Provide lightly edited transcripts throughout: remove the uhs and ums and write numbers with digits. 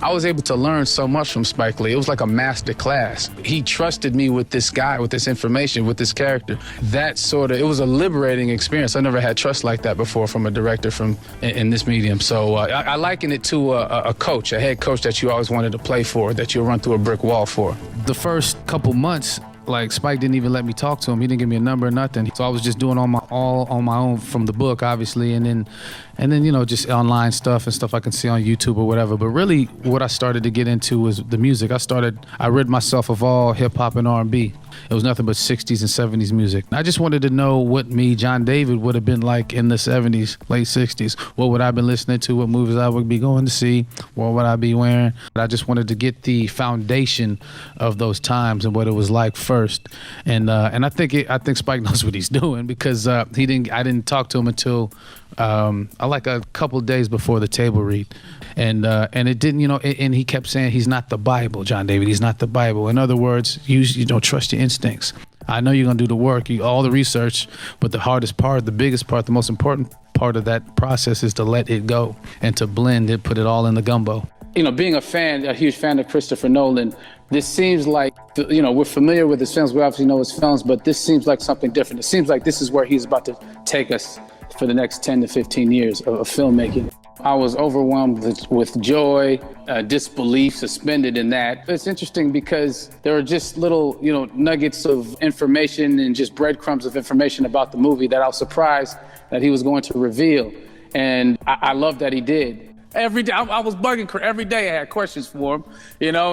I was able to learn so much from Spike Lee. It was like a master class. He trusted me with this guy, with this information, with this character. It was a liberating experience. I never had trust like that before from a director in this medium. So I liken it to a coach, a head coach that you always wanted to play for, that you'll run through a brick wall for. The first couple months, like, Spike didn't even let me talk to him. He didn't give me a number or nothing. So I was just doing all on my own from the book, obviously, and then you know, just online stuff and stuff I can see on YouTube or whatever. But really, what I started to get into was the music. I rid myself of all hip hop and R&B. It was nothing but 60s and 70s music. I just wanted to know what me, John David, would have been like in the 70s, late 60s. What would I have been listening to? What movies I would be going to see? What would I be wearing? I just wanted to get the foundation of those times and what it was like first. And I think Spike knows what he's doing, because I didn't talk to him until like a couple days before the table read. And it didn't, you know, and he kept saying he's not the Bible, John David, he's not the Bible. In other words, you don't trust your instincts. I know you're gonna do the work, all the research, but the hardest part, the biggest part, the most important part of that process is to let it go and to blend it, put it all in the gumbo. You know, being a huge fan of Christopher Nolan, this seems like, you know, we're familiar with his films, we obviously know his films, but this seems like something different. It seems like this is where he's about to take us for the next 10 to 15 years of filmmaking. I was overwhelmed with joy, disbelief, suspended in that. It's interesting because there are just little, you know, nuggets of information and just breadcrumbs of information about the movie that I was surprised that he was going to reveal. And I love that he did. Every day, I was bugging every day. I had questions for him, you know,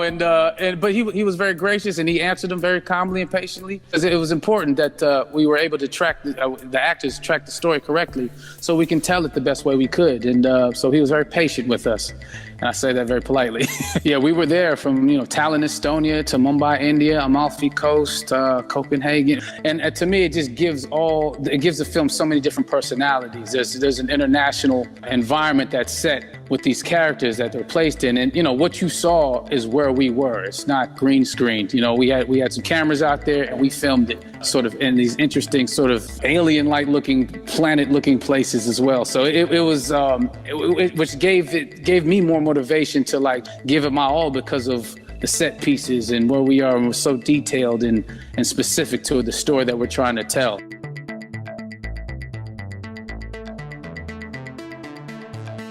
but he was very gracious, and he answered them very calmly and patiently. Because it was important that we were able to track the actors track the story correctly, so we can tell it the best way we could. And so he was very patient with us, and I say that very politely. Yeah, we were there from, you know, Tallinn, Estonia, to Mumbai, India, Amalfi Coast, Copenhagen, and to me, it just gives the film so many different personalities. There's an international environment that's set with these characters that they're placed in, and you know what you saw is where we were. It's not green screened. You know, we had some cameras out there, and we filmed it sort of in these interesting sort of alien-like looking, planet-looking places as well. So it was which gave me more motivation to like give it my all, because of the set pieces and where we are, and we're so detailed and specific to the story that we're trying to tell.